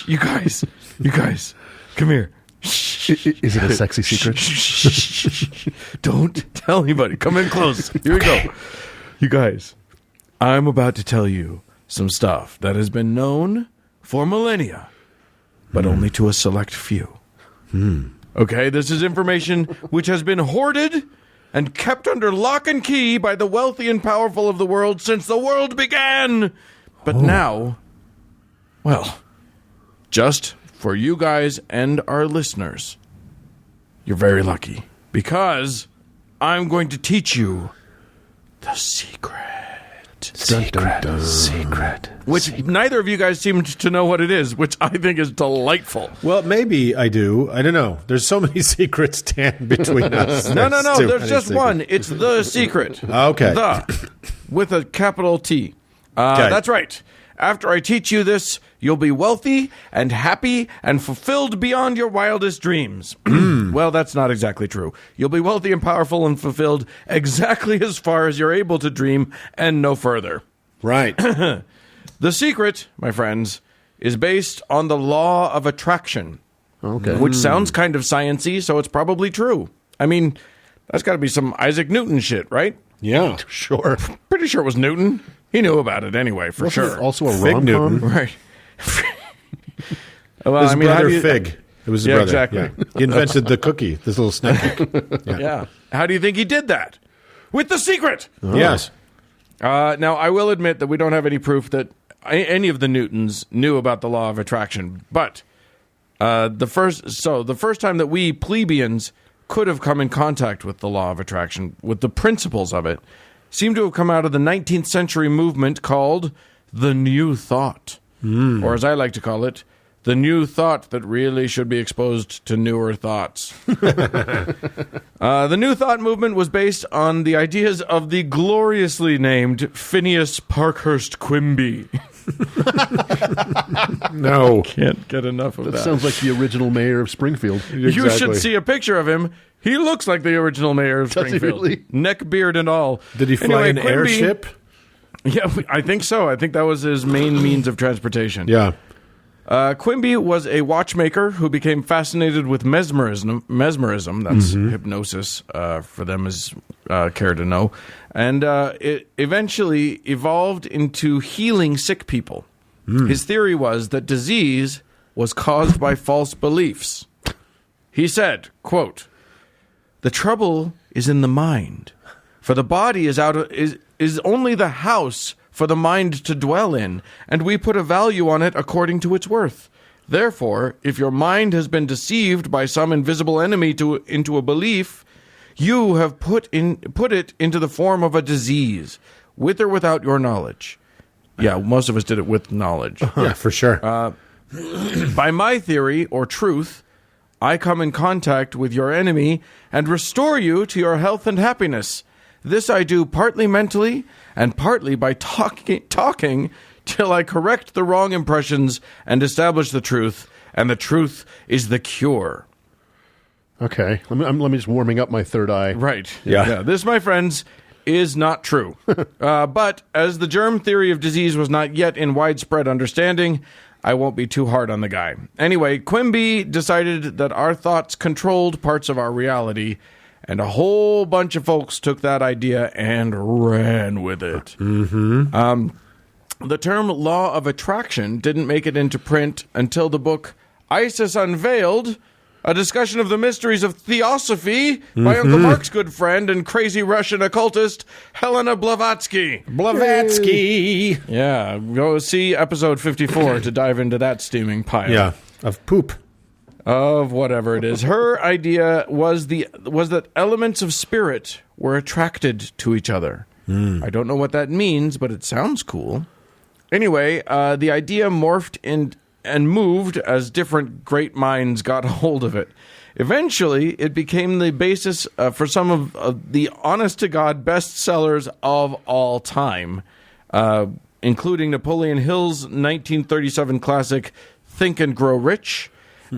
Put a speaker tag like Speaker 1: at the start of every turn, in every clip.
Speaker 1: You guys, come here.
Speaker 2: Is it a sexy secret?
Speaker 1: Don't tell anybody. Come in close. Here we go. You guys, I'm about to tell you some stuff that has been known for millennia, but only to a select few. Okay, this is information which has been hoarded and kept under lock and key by the wealthy and powerful of the world since the world began. But now, well, just for you guys and our listeners, you're very lucky, because I'm going to teach you the secret. Secret. Which neither of you guys seemed to know what it is, which I think is delightful.
Speaker 3: Well, maybe I do. I don't know. There's so many secrets, Dan, between us.
Speaker 1: No. There's just one. It's the secret.
Speaker 3: Okay.
Speaker 1: The, with a capital T.
Speaker 3: Okay.
Speaker 1: That's right. After I teach you this, you'll be wealthy and happy and fulfilled beyond your wildest dreams. Well, that's not exactly true. You'll be wealthy and powerful and fulfilled exactly as far as you're able to dream and no further.
Speaker 3: Right.
Speaker 1: The secret, my friends, is based on the law of attraction.
Speaker 2: Okay.
Speaker 1: Which sounds kind of sciencey, so it's probably true. I mean, that's got to be some Isaac Newton shit, right?
Speaker 3: Yeah.
Speaker 2: Sure.
Speaker 1: Pretty sure it was Newton. He knew about it anyway, for sure.
Speaker 2: Also a
Speaker 3: Fig
Speaker 2: rom-com?
Speaker 3: Newton.
Speaker 1: Right. Well,
Speaker 3: His
Speaker 1: how
Speaker 3: brother
Speaker 1: do you-
Speaker 3: Fig. It was his
Speaker 1: Yeah,
Speaker 3: brother.
Speaker 1: exactly.
Speaker 3: Yeah. He invented the cookie, this little snack cake.
Speaker 1: Yeah. How do you think he did that? With the secret.
Speaker 3: Yes.
Speaker 1: Now, I will admit that we don't have any proof that any of the Newtons knew about the law of attraction. But the first time that we plebeians could have come in contact with the law of attraction, with the principles of it, seemed to have come out of the 19th century movement called the New Thought. Or as I like to call it, the new thought that really should be exposed to newer thoughts. The New Thought movement was based on the ideas of the gloriously named Phineas Parkhurst Quimby.
Speaker 3: No.
Speaker 1: Can't get enough of that.
Speaker 2: Sounds like the original mayor of Springfield.
Speaker 1: You should
Speaker 3: Exactly.
Speaker 1: see a picture of him. He looks like the original mayor of
Speaker 2: Does he
Speaker 1: Springfield.
Speaker 2: really?
Speaker 1: Neck, beard, and all.
Speaker 3: Did he fly
Speaker 1: Anyway,
Speaker 3: an
Speaker 1: Quimby-
Speaker 3: airship?
Speaker 1: Yeah, I think so. I think that was his main means of transportation.
Speaker 3: Yeah.
Speaker 1: Quimby was a watchmaker who became fascinated with mesmerism. That's hypnosis for them as care to know. And it eventually evolved into healing sick people. His theory was that disease was caused by false beliefs. He said, quote, "The trouble is in the mind, for the body is only the house for the mind to dwell in, and we put a value on it according to its worth. Therefore, if your mind has been deceived by some invisible enemy into a belief, you have put it into the form of a disease, with or without your knowledge." Yeah, most of us did it with knowledge.
Speaker 3: Yeah, for sure.
Speaker 1: By my theory, or truth, I come in contact with your enemy and restore you to your health and happiness. This I do partly mentally and partly by talking till I correct the wrong impressions and establish the truth, and the truth is the cure.
Speaker 2: Okay. Let me just warming up my third eye.
Speaker 1: Right.
Speaker 3: Yeah.
Speaker 1: This, my friends, is not true. But as the germ theory of disease was not yet in widespread understanding, I won't be too hard on the guy. Anyway, Quimby decided that our thoughts controlled parts of our reality, and a whole bunch of folks took that idea and ran with it. The term law of attraction didn't make it into print until the book Isis Unveiled, a discussion of the mysteries of theosophy by Uncle Mark's good friend and crazy Russian occultist Helena Blavatsky.
Speaker 3: Blavatsky.
Speaker 1: Yeah, go see episode 54 to dive into that steaming pile.
Speaker 3: Yeah, of poop.
Speaker 1: Of whatever it is. Her idea was that elements of spirit were attracted to each other. I don't know what that means, but it sounds cool. Anyway, the idea morphed and moved as different great minds got a hold of it. Eventually, it became the basis for some of the honest-to-God bestsellers of all time, including Napoleon Hill's 1937 classic Think and Grow Rich,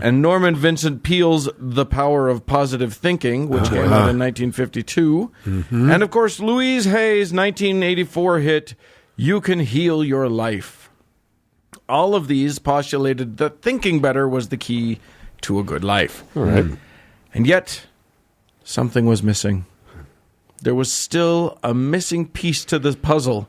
Speaker 1: and Norman Vincent Peale's The Power of Positive Thinking, which came out in 1952. And, of course, Louise Hay's 1984 hit You Can Heal Your Life. All of these postulated that thinking better was the key to a good life.
Speaker 2: All right.
Speaker 1: And yet, something was missing. There was still a missing piece to the puzzle,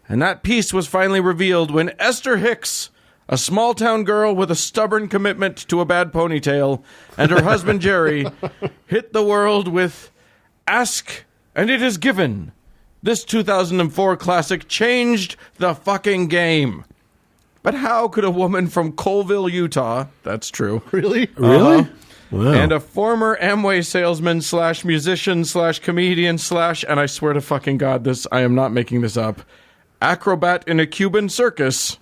Speaker 1: and that piece was finally revealed when Esther Hicks, a small-town girl with a stubborn commitment to a bad ponytail, and her husband Jerry hit the world with Ask and It Is Given. This 2004 classic changed the fucking game. But how could a woman from Colville, Utah, that's true,
Speaker 2: Really?
Speaker 3: Really? Wow.
Speaker 1: and a former Amway salesman / musician / comedian / and I swear to fucking God, I am not making this up, acrobat in a Cuban circus.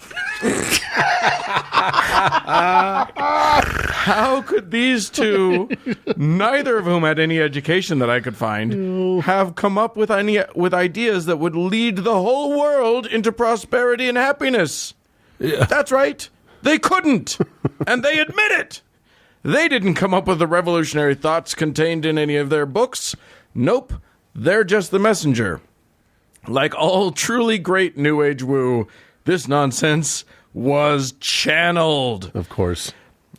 Speaker 1: How could these two, neither of whom had any education that I could find, have come up with ideas that would lead the whole world into prosperity and happiness? Yeah. That's right. They couldn't. And they admit it. They didn't come up with the revolutionary thoughts contained in any of their books. Nope. They're just the messenger. Like all truly great New Age woo, this nonsense was channeled.
Speaker 2: Of course.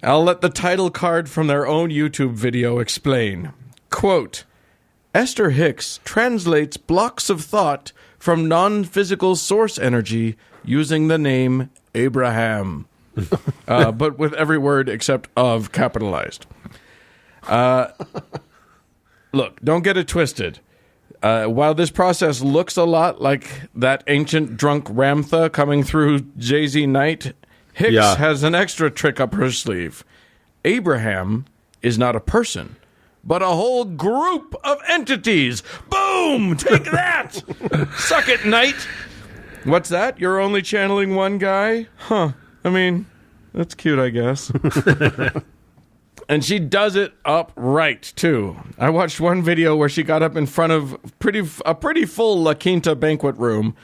Speaker 1: I'll let the title card from their own YouTube video explain. Quote, Esther Hicks translates blocks of thought from non-physical source energy using the name Abraham. But with every word except of capitalized. Look, don't get it twisted. While this process looks a lot like that ancient drunk Ramtha coming through Jay-Z Night, Hicks has an extra trick up her sleeve. Abraham is not a person, but a whole group of entities. Boom! Take that! Suck it, Knight! What's that? You're only channeling one guy? Huh. I mean, that's cute, I guess. And she does it up right, too. I watched one video where she got up in front of a pretty full La Quinta banquet room,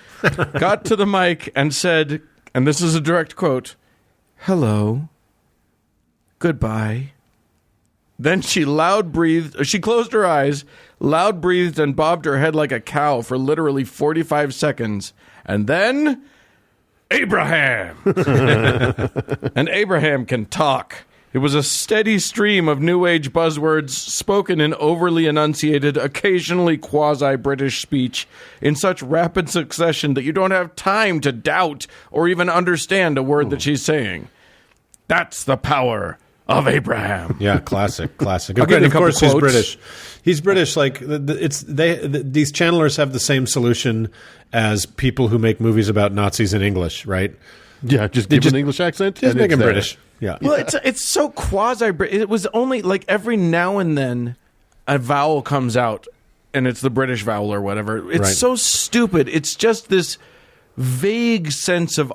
Speaker 1: got to the mic and said, and this is a direct quote, "Hello. Goodbye." Then she closed her eyes, loud-breathed, and bobbed her head like a cow for literally 45 seconds. And then, Abraham! And Abraham can talk. It was a steady stream of New Age buzzwords spoken in overly enunciated, occasionally quasi-British speech in such rapid succession that you don't have time to doubt or even understand a word that she's saying. That's the power of Abraham.
Speaker 3: Yeah, classic.
Speaker 1: I'll give you a
Speaker 3: Of course,
Speaker 1: couple
Speaker 3: he's
Speaker 1: quotes.
Speaker 3: British. He's British. Like these channelers have the same solution as people who make movies about Nazis in English, right?
Speaker 2: Yeah, just give an English accent.
Speaker 3: Just
Speaker 2: and
Speaker 3: make
Speaker 2: it's
Speaker 3: him
Speaker 2: there.
Speaker 3: British. Yeah.
Speaker 1: Well, it's so quasi-British. It was only like every now and then a vowel comes out, and it's the British vowel or whatever. It's
Speaker 3: Right.
Speaker 1: so stupid. It's just this vague sense of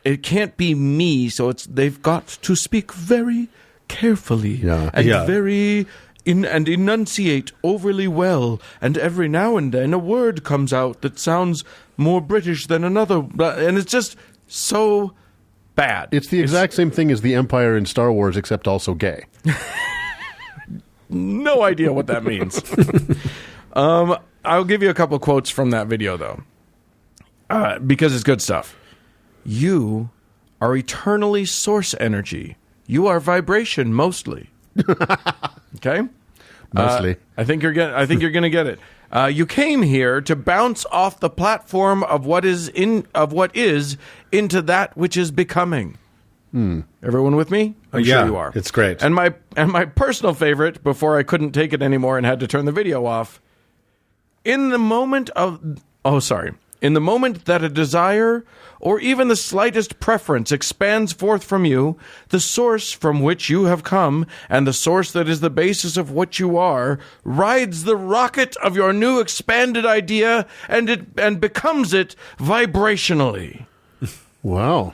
Speaker 1: it can't be me, so they've got to speak very carefully and very and enunciate overly well, and every now and then a word comes out that sounds more British than another, and it's just so bad.
Speaker 2: It's the exact same thing as the Empire in Star Wars, except also gay.
Speaker 1: No idea what that means. I'll give you a couple quotes from that video, though, because it's good stuff. You are eternally source energy. You are vibration mostly. Okay?
Speaker 2: Mostly.
Speaker 1: I think you're gonna get it. You came here to bounce off the platform of what is into that which is becoming. Everyone with me? I'm
Speaker 3: Yeah,
Speaker 1: sure you are.
Speaker 3: it's great.
Speaker 1: And my personal favorite, before I couldn't take it anymore and had to turn the video off, in the moment that a desire or even the slightest preference expands forth from you, the source from which you have come and the source that is the basis of what you are rides the rocket of your new expanded idea and becomes it vibrationally.
Speaker 2: Wow.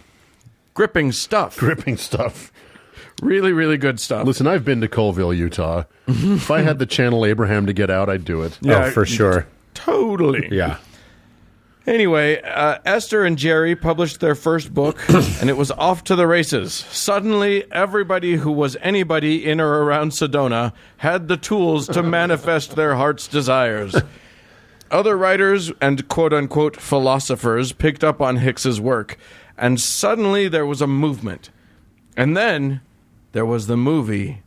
Speaker 1: Gripping stuff.
Speaker 2: Gripping stuff.
Speaker 1: Really, really good stuff.
Speaker 2: Listen, I've been to Colville, Utah. If I had the channel Abraham to get out, I'd do it.
Speaker 1: Yeah,
Speaker 3: Oh, for sure.
Speaker 1: Totally.
Speaker 3: Yeah.
Speaker 1: Anyway, Esther and Jerry published their first book, and it was off to the races. Suddenly, everybody who was anybody in or around Sedona had the tools to manifest their heart's desires. Other writers and quote-unquote philosophers picked up on Hicks's work, and suddenly there was a movement. And then there was the movie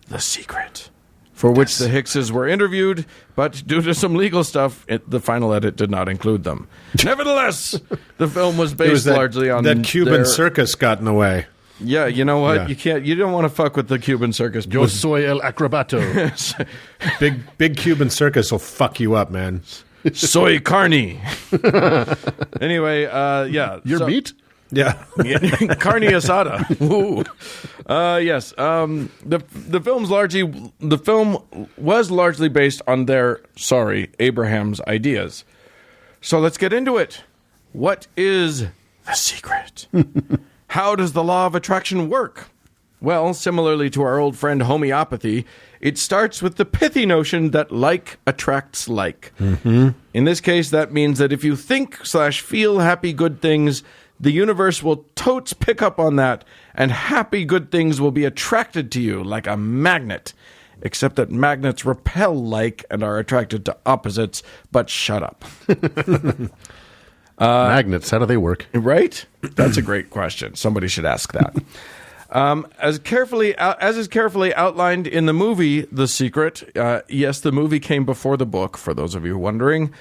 Speaker 1: The Secret, for which the Hickses were interviewed, but due to some legal stuff, the final edit did not include them. Nevertheless, the film was based largely on
Speaker 3: that Cuban circus got in the way.
Speaker 1: Yeah, you know what?
Speaker 3: Yeah.
Speaker 1: You don't want to fuck with the Cuban circus.
Speaker 2: Yo soy el acrobato.
Speaker 3: Big Cuban circus will fuck you up, man.
Speaker 1: Soy carne. Anyway,
Speaker 2: Your meat?
Speaker 3: Yeah.
Speaker 1: Carne asada. Ooh. Yes. The film was largely based on Abraham's ideas. So let's get into it. What is the secret? How does the law of attraction work? Well, similarly to our old friend homeopathy, it starts with the pithy notion that like attracts like. Mm-hmm. In this case, that means that if you think/feel happy, good things, the universe will totes pick up on that, and happy, good things will be attracted to you like a magnet. Except that magnets repel like and are attracted to opposites, but shut up.
Speaker 2: Magnets, how do they work?
Speaker 1: Right? That's a great question. Somebody should ask that. As is carefully outlined in the movie The Secret, yes, the movie came before the book, for those of you wondering,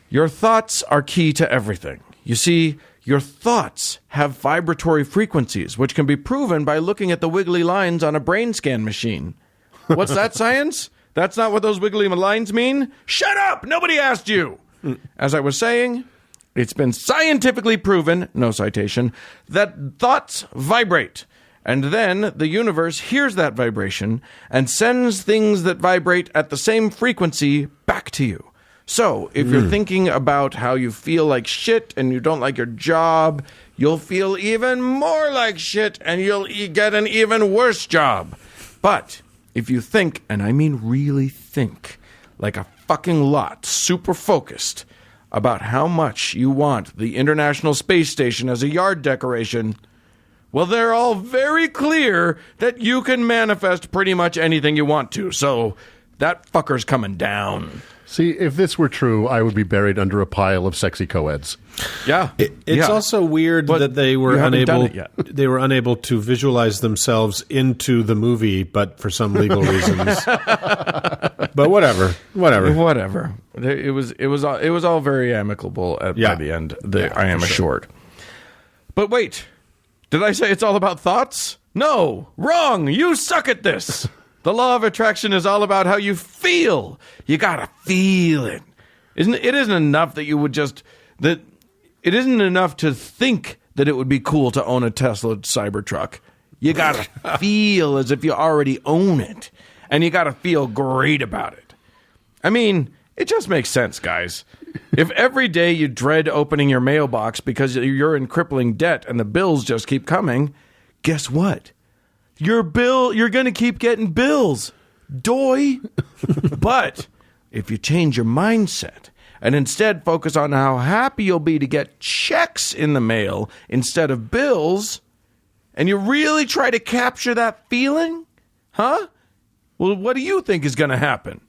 Speaker 1: your thoughts are key to everything. You see, your thoughts have vibratory frequencies, which can be proven by looking at the wiggly lines on a brain scan machine. What's that, science? That's not what those wiggly lines mean? Shut up! Nobody asked you! As I was saying, it's been scientifically proven, no citation, that thoughts vibrate. And then the universe hears that vibration and sends things that vibrate at the same frequency back to you. So, if you're thinking about how you feel like shit and you don't like your job, you'll feel even more like shit and you'll get an even worse job. But if you think, and I mean really think, like a fucking lot, super focused, about how much you want the International Space Station as a yard decoration, well, they're all very clear that you can manifest pretty much anything you want to. So that fucker's coming down.
Speaker 2: See, if this were true, I would be buried under a pile of sexy co-eds.
Speaker 1: Yeah.
Speaker 3: It's also weird that they were unable to visualize themselves into the movie, but for some legal reasons. But whatever. It
Speaker 1: was all very amicable by the end. I am assured. But wait, did I say it's all about thoughts? No, wrong. You suck at this. The law of attraction is all about how you feel. You gotta feel it. It isn't enough that you would just that. It isn't enough to think that it would be cool to own a Tesla Cybertruck. You gotta feel as if you already own it, and you gotta feel great about it. I mean, it just makes sense, guys. If every day you dread opening your mailbox because you're in crippling debt and the bills just keep coming, guess what? You're going to keep getting bills. Doy. But if you change your mindset and instead focus on how happy you'll be to get checks in the mail instead of bills, and you really try to capture that feeling, well, what do you think is going to happen?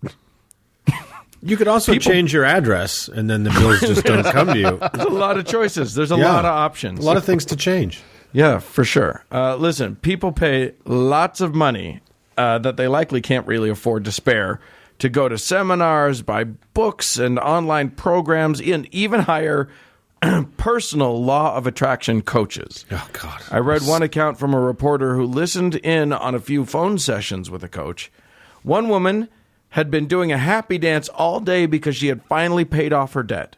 Speaker 3: You could also change your address, and then the bills just don't come to you.
Speaker 1: There's a lot of choices. There's a lot of options.
Speaker 3: A lot of things to change.
Speaker 1: Yeah, for sure. Listen, people pay lots of money that they likely can't really afford to spare to go to seminars, buy books and online programs, and even hire personal law of attraction coaches.
Speaker 3: Oh, God.
Speaker 1: I read one account from a reporter who listened in on a few phone sessions with a coach. One woman had been doing a happy dance all day because she had finally paid off her debt.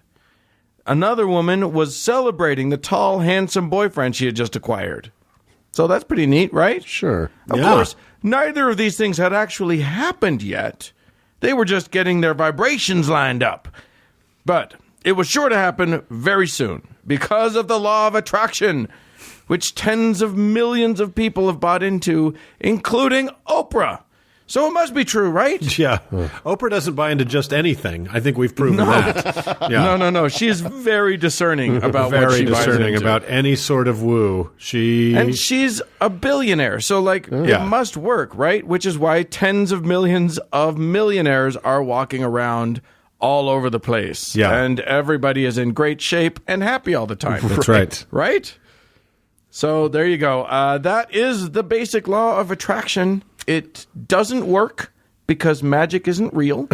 Speaker 1: Another woman was celebrating the tall, handsome boyfriend she had just acquired. So that's pretty neat, right?
Speaker 2: Sure.
Speaker 1: Of course, neither of these things had actually happened yet. They were just getting their vibrations lined up. But it was sure to happen very soon because of the law of attraction, which tens of millions of people have bought into, including Oprah. So it must be true, right?
Speaker 3: Yeah. Oprah doesn't buy into just anything. I think we've proven that. Yeah.
Speaker 1: No. She's very discerning about what she buys into.
Speaker 3: Very discerning about any sort of woo.
Speaker 1: And she's a billionaire, so it must work, right? Which is why tens of millions of millionaires are walking around all over the place.
Speaker 3: Yeah.
Speaker 1: And everybody is in great shape and happy all the time.
Speaker 3: That's right.
Speaker 1: Right? So there you go. That is the basic law of attraction. It doesn't work because magic isn't real.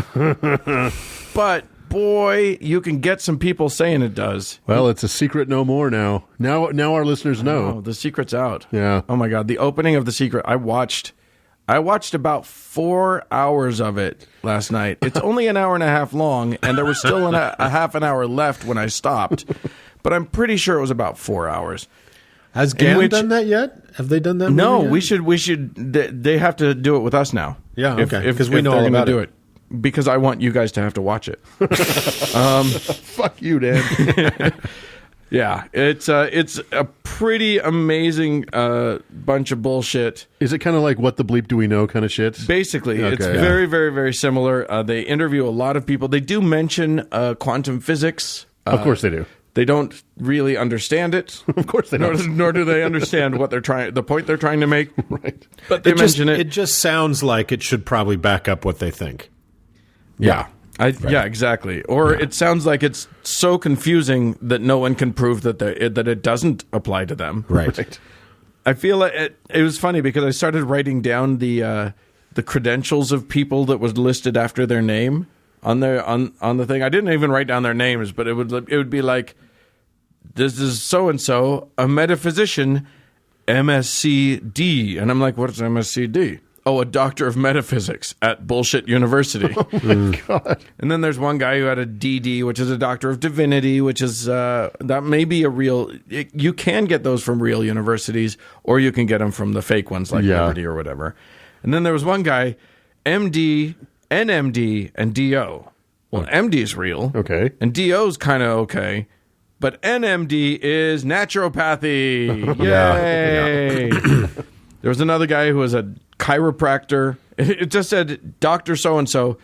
Speaker 1: But, boy, you can get some people saying it does.
Speaker 2: Well, it's a secret no more now. Now our listeners know.
Speaker 1: Oh, the secret's out.
Speaker 2: Yeah.
Speaker 1: Oh, my God. The opening of The Secret, I watched about 4 hours of it last night. It's only an hour and a half long, and there was still a half an hour left when I stopped. But I'm pretty sure it was about 4 hours.
Speaker 3: Has GAN done that yet? Have they done that?
Speaker 1: No, we should. They have to do it with us now.
Speaker 3: Yeah, okay. Because we know
Speaker 1: all
Speaker 3: about
Speaker 1: it. Because I want you guys to have to watch it.
Speaker 2: Fuck you, Dan.
Speaker 1: Yeah, it's a pretty amazing bunch of bullshit.
Speaker 2: Is it kind of like What the Bleep Do We Know kind of shit?
Speaker 1: Basically, it's very, very, very similar. They interview a lot of people. They do mention quantum physics.
Speaker 2: Of course they do.
Speaker 1: They don't really understand it.
Speaker 2: Of course they don't.
Speaker 1: Nor do they understand what the point they're trying to make.
Speaker 2: Right.
Speaker 1: But they mention it.
Speaker 3: It just sounds like it should probably back up what they think.
Speaker 1: Yeah. Yeah, exactly. Or it sounds like it's so confusing that no one can prove that it doesn't apply to them.
Speaker 3: Right.
Speaker 1: I feel like it was funny because I started writing down the credentials of people that was listed after their name on the thing. I didn't even write down their names, but it would be like, this is so and so, a metaphysician, MSc-D, and I'm like, what is MSc-D? Oh, a doctor of metaphysics at bullshit university.
Speaker 2: Oh my God.
Speaker 1: And then there's one guy who had a DD, which is a doctor of divinity, which is that may be a real. You can get those from real universities, or you can get them from the fake ones like Liberty or whatever. And then there was one guy, MD, NMD, and DO. Well, MD is real,
Speaker 2: okay,
Speaker 1: and DO is kind of okay, but NMD is naturopathy. Yay! Yeah. There was another guy who was a chiropractor. It just said Dr. So-and-so.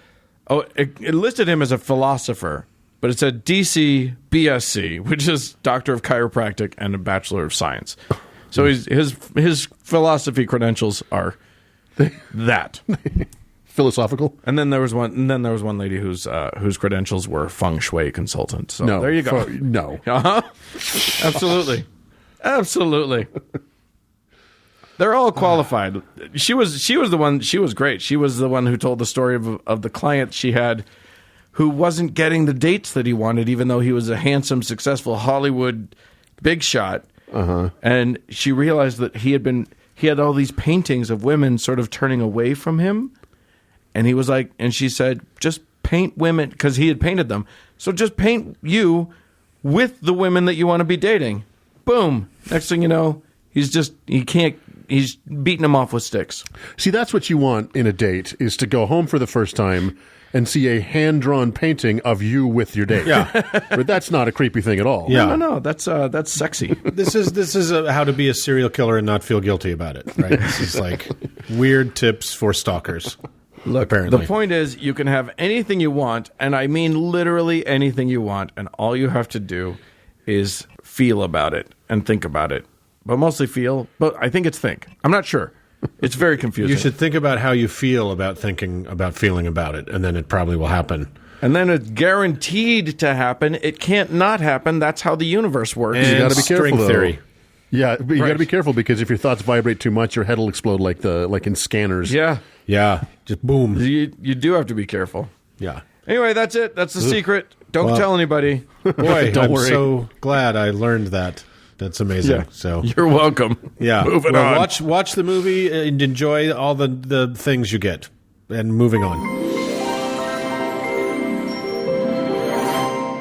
Speaker 1: Oh, it listed him as a philosopher, but it said DC BSc, which is Doctor of Chiropractic and a Bachelor of Science. So his philosophy credentials are that.
Speaker 2: Philosophical.
Speaker 1: And then there was one lady whose credentials were feng shui consultant. So there you go.
Speaker 2: No.
Speaker 1: Uh-huh. Absolutely. Absolutely. They're all qualified. She was the one. She was great. She was the one who told the story of the client she had, who wasn't getting the dates that he wanted, even though he was a handsome, successful Hollywood big shot.
Speaker 2: Uh-huh.
Speaker 1: And she realized that he had all these paintings of women sort of turning away from him, and he was like, and she said, just paint women, because he had painted them. So just paint you with the women that you want to be dating. Boom. Next thing you know, he's beating them off with sticks.
Speaker 2: See, that's what you want in a date, is to go home for the first time and see a hand-drawn painting of you with your date.
Speaker 3: Yeah.
Speaker 2: But that's not a creepy thing at all.
Speaker 3: Yeah.
Speaker 1: No, that's sexy.
Speaker 3: This is how to be a serial killer and not feel guilty about it, right? This is like weird tips for stalkers.
Speaker 1: Look,
Speaker 3: apparently.
Speaker 1: The point is you can have anything you want, and I mean literally anything you want, and all you have to do is feel about it and think about it. But mostly feel, but I think it's think. I'm not sure. It's very confusing.
Speaker 3: You should think about how you feel about thinking about feeling about it, and then it probably will happen.
Speaker 1: And then it's guaranteed to happen. It can't not happen. That's how the universe works.
Speaker 3: And
Speaker 2: you got to be careful,
Speaker 3: string theory.
Speaker 2: Yeah, but you got to be careful, because if your thoughts vibrate too much, your head will explode like in scanners.
Speaker 1: Yeah.
Speaker 3: Yeah, just boom.
Speaker 1: You do have to be careful.
Speaker 3: Yeah.
Speaker 1: Anyway, that's it. That's the secret. Don't tell anybody.
Speaker 3: Boy,
Speaker 2: Don't
Speaker 3: I'm
Speaker 2: worry.
Speaker 3: so glad I learned that. That's amazing.
Speaker 1: Yeah.
Speaker 3: So
Speaker 1: you're welcome.
Speaker 3: Yeah.
Speaker 1: Moving on.
Speaker 3: Watch the movie and enjoy all the things you get. And moving on.